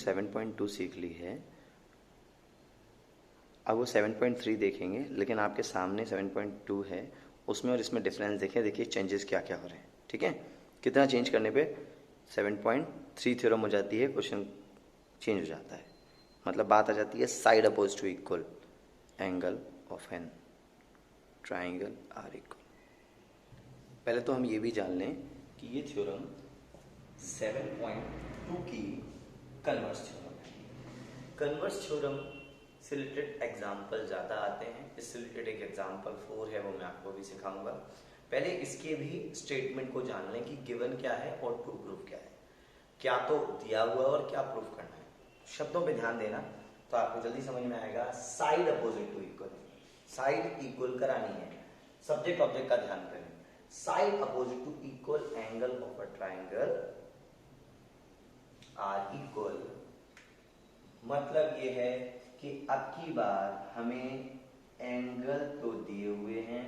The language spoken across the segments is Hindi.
7.2 सीख ली है, अब वो 7.3 देखेंगे, लेकिन आपके सामने 7.2 है, उसमें और इसमें डिफरेंस देखें, देखिए चेंजेस क्या क्या हो रहे हैं। ठीक है, कितना चेंज करने पे 7.3 थ्योरम हो जाती है, क्वेश्चन चेंज हो जाता है। मतलब बात आ जाती है side oppose to equal angle of an triangle are equal. पहले तो हम ये भी जान लें कि ये थ्योरम 7.2 की कन्वर्स थ्योरम है। कन्वर्स थ्योरम से रिलेटेड एग्जाम्पल ज़्यादा आते हैं, इससे रिलेटेड एक एग्जाम्पल 4 है, वो मैं आपको भी सिखाऊंगा। पहले इसके भी स्टेटमेंट को जान लें कि गिवन क्या है और टू प्रूफ क्या है। क्या तो दिया हुआ और क्या प्रूफ करना है, शब्दों पे ध्यान देना तो आपको जल्दी समझ में आएगा। Side opposite to equal, side equal करानी है, सब्जेक्ट ऑब्जेक्ट का ध्यान करें। Side opposite to equal angle of a triangle are equal, मतलब ये है कि अब की बार हमें एंगल तो दिए हुए हैं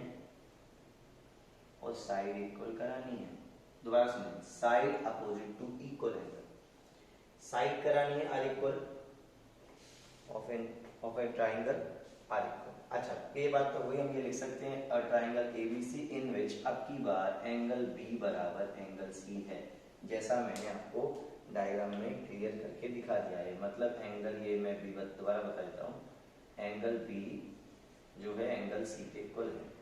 और साइड इक्वल करानी है। दोबारा सुनिए, side opposite to equal angle, side करानी है are equal of a triangle are equal. अच्छा, ये बात तो वही हम ये लिख सकते हैं, अ ट्राइंगल एबीसी इन विच अब की बार एंगल बी बराबर एंगल सी है, जैसा मैंने आपको डायग्राम में क्लियर करके दिखा दिया है। मतलब एंगल, ये मैं भी दोबारा बता देता हूँ, एंगल बी जो है एंगल सी के इक्वल है।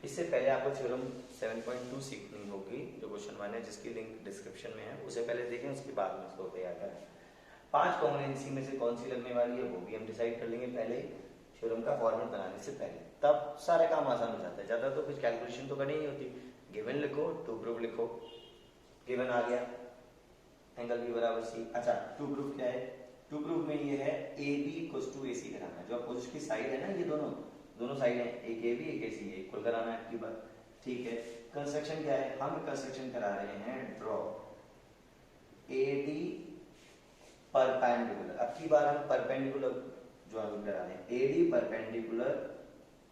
इससे पहले आपको थ्योरम 7.2 सीखनी होगी, जो क्वेश्चन 1 है, जिसकी लिंक डिस्क्रिप्शन में है, उसे पहले देखें, उसके बाद में उसको तैयार करें। 5 कॉम्बिनेंसी में से कौन सी लगने वाली है वो भी हम डिसाइड कर लेंगे पहले थ्योरम का फॉर्मेट बनाने से पहले, तब सारे काम आसान हो जाता है। ज़्यादा तो कुछ कैलकुलेशन तो करनी ही होती। गिवन लिखो, टू प्रूफ लिखो, गिवन आ गया एंगल बी बराबर सी। अच्छा, टू प्रूफ क्या है? टू प्रूफ में ये है ए बी इक्वल्स टू ए सी कराना है। जो अपोजिट की साइड है ना, ये दोनों साइड है, एक ए बी एक ए सी, इक्वल कराना है आपकी बात। ठीक है, कंस्ट्रक्शन क्या है? हम कंस्ट्रक्शन करा रहे हैं ड्रॉ ए डी परपेंडिकुलर। अब की बार हम परपेंडिकुलर ड्राइंग करा रहे हैं, A D perpendicular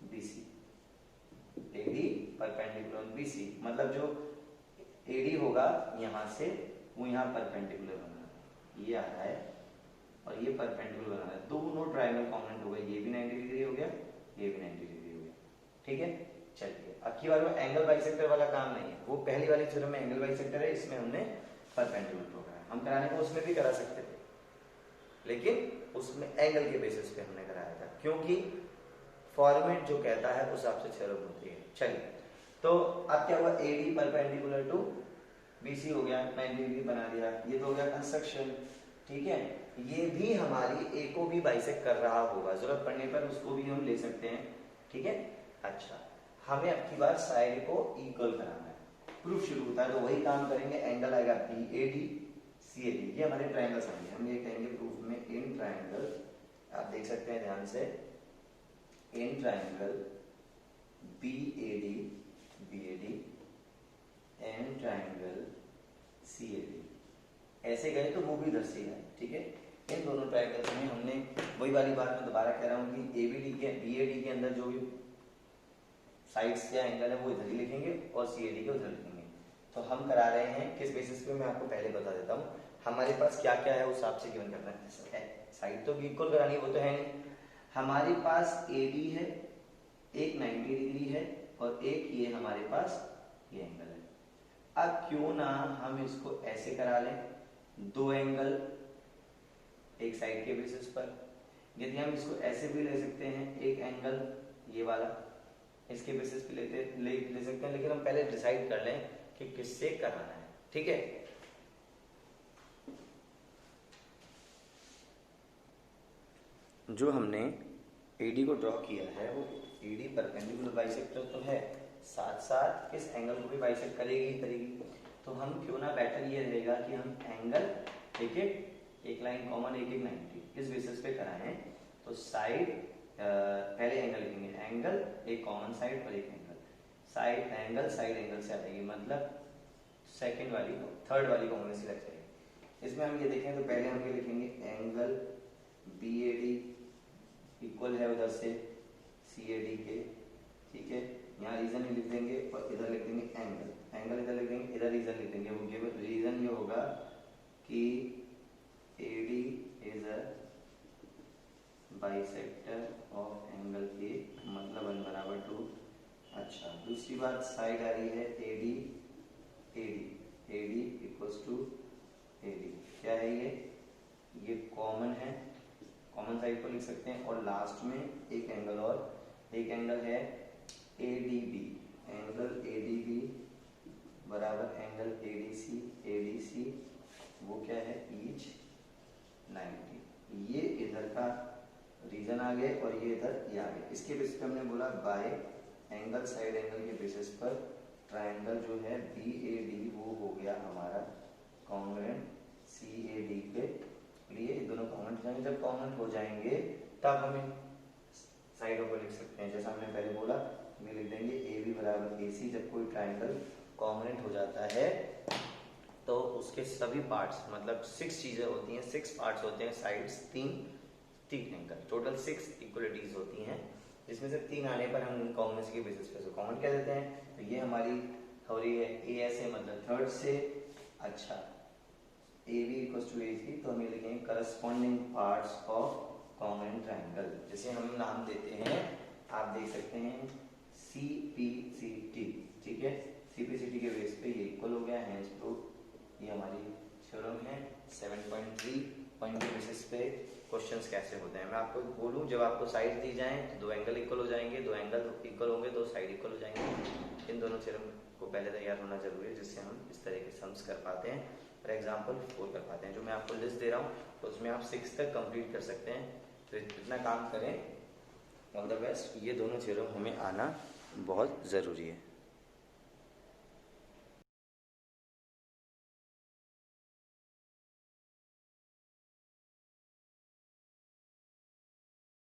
B C, A D perpendicular B C, मतलब जो ए डी होगा यहां से वो यहाँ परपेंडिकुलर बना है, ये आ रहा है और ये परपेंडिकुलर बना है, दोनों ट्रायंगल कॉम्बिनेट हो गए, ये भी 90 डिग्री हो गया, ये भी 90 डिग्री हो गया। ठीक है, चलिए अब की बार वो एंगल बाइसेक्टर वाला काम नहीं है, वो पहली वाली थ्योरम में एंगल बाइसेक्टर है, इसमें हमने परपेंडिकुलर ड्रॉ कराया। हम कराने को उसमें भी करा सकते थे, लेकिन उसमें एंगल के बेसिस पे हमने कराया था, क्योंकि फॉर्मेट जो कहता है उस हिसाब से थ्योरम होती है। चलिए, तो अब क्या हुआ, A D perpendicular to BC हो गया, 90 डिग्री बना दिया, ये तो हो गया कंस्ट्रक्शन। ठीक है, ये भी हमारी ए को भी बाइसेक्ट कर रहा होगा, जरूरत पड़ने पर उसको भी हम ले सकते हैं। ठीक है, अच्छा, हमें अब की बार साइड को इक्वल कराना है, प्रूफ शुरू होता है तो वही काम करेंगे। एंगल आएगा B A D C A D, ये हमारे ट्राइंगल्स आएंगे। हम ये कहेंगे प्रूफ में, इन ट्राइंगल, आप देख सकते हैं ध्यान से, in triangle B A D and triangle C A D, ऐसे गए तो वो भी इधर से आए। ठीक है, इन दोनों ट्राइंगल्स में हमने वही वाली बात मैं दोबारा कह रहा हूँ कि एबीडी के बीएडी के अंदर जो भी साइड्स या एंगल है वो इधर ही लिखेंगे और सीएडी के उधर लिखेंगे। तो हम करा रहे हैं किस बेसिस पे, मैं आपको पहले बता देता हूँ। हमारे पास क्या क्या है उस हिसाब से गिवन करना है। साइड तो इक्वल करानी, वो तो है नहीं। हमारे पास एडी है, एक 90 डिग्री है और एक ये हमारे पास ये एंगल है। अब क्यों ना हम इसको ऐसे करा लें, दो एंगल एक साइड के बेसिस पर। यदि हम इसको ऐसे भी ले सकते हैं, एक एंगल ये वाला इसके बेसिस पे ले सकते हैं, लेकिन हम पहले डिसाइड कर लें कि किससे कराना है। ठीक है, जो हमने एडी को ड्रॉ किया है वो एडी परपेंडिकुलर बाइसेक्टर तो है, साथ साथ किस एंगल को भी बाइसेक्ट करेगी। तो हम क्यों ना, बेटर ये रहेगा कि हम एंगल एक लाइन कॉमन, एक 90, इस बेसिस पे कराएं। तो साइड, पहले एंगल लिखेंगे, एंगल एक कॉमन साइड और एक angle, side angle side angle से आ जाएगी, मतलब थर्ड वाली कॉम्बिनेशन लग जाएगी। इसमें हम ये देखें तो पहले हम ये लिखेंगे, angle B A D equal है उधर से सी ए डी के। ठीक है, यहाँ रीजन ही लिख देंगे और इधर लिख देंगे एंगल इधर लिख देंगे, इधर रीजन लिख देंगे। वो रीजन ये होगा कि AD is a bisector of angle A, मतलब 1 बराबर 2। अच्छा, दूसरी बात साइड आ रही है AD, AD equals to AD, क्या है ये कॉमन है, कॉमन साइड को लिख सकते हैं। और लास्ट में एक एंगल और, एक एंगल है ADB, एंगल ADB बराबर एंगल ADC, वो क्या है ईच 90। ये इधर का रीजन आ गए और ये इधर ये आ गए। इसके बेसिस पे हमने बोला बाय एंगल साइड एंगल के बेसिस पर ट्रायंगल जो है BAD वो हो गया हमारा कॉन्ग्रुएंट CAD के लिए। दोनों कॉमन हो जाएंगे, जब कॉमन हो जाएंगे तब हमें साइडों को लिख सकते हैं। जैसा हमने पहले बोला, हम लिख देंगे AB बराबर AC। जब कोई ट्रायंगल कॉन्ग्रुएंट हो जाता है तो उसके सभी पार्ट्स, मतलब 6 चीजें होती हैं, 6 पार्ट्स होते हैं, साइड्स 3 एंगल, टोटल 6 इक्वलिटीज होती हैं, जिसमें से 3 आने पर हम उन कॉमन के बेसिस पे कॉमन कह देते हैं। तो ये हमारी हो रही है AS से, मतलब थर्ड से। अच्छा, AB इक्वल्स टू AC, तो हम ये लिखेंगे corresponding parts of congruent triangle. जैसे हम नाम देते हैं, आप देख सकते हैं CPCT, ठीक है। CPCT के बेस पे ये इक्वल हो गया, हेंस प्रूफ ये हमारी थ्योरम है। 7.3 पॉइंट के बेसिस पे क्वेश्चंस कैसे होते हैं। मैं आपको बोलूं, जब आपको साइड दी जाए तो 2 एंगल इक्वल हो जाएंगे, 2 एंगल इक्वल होंगे, 2 साइड इक्वल हो जाएंगे। इन दोनों थ्योरम को पहले तैयार होना जरूरी है, जिससे हम इस तरह के सम्स कर पाते हैं, फॉर एग्जाम्पल 4 कर पाते हैं। जो मैं आपको लिस्ट दे रहा हूँ तो उसमें आप 6 तक कंप्लीट कर सकते हैं। तो इतना काम करें। All the best. ये दोनों थ्योरम हमें आना बहुत ज़रूरी है।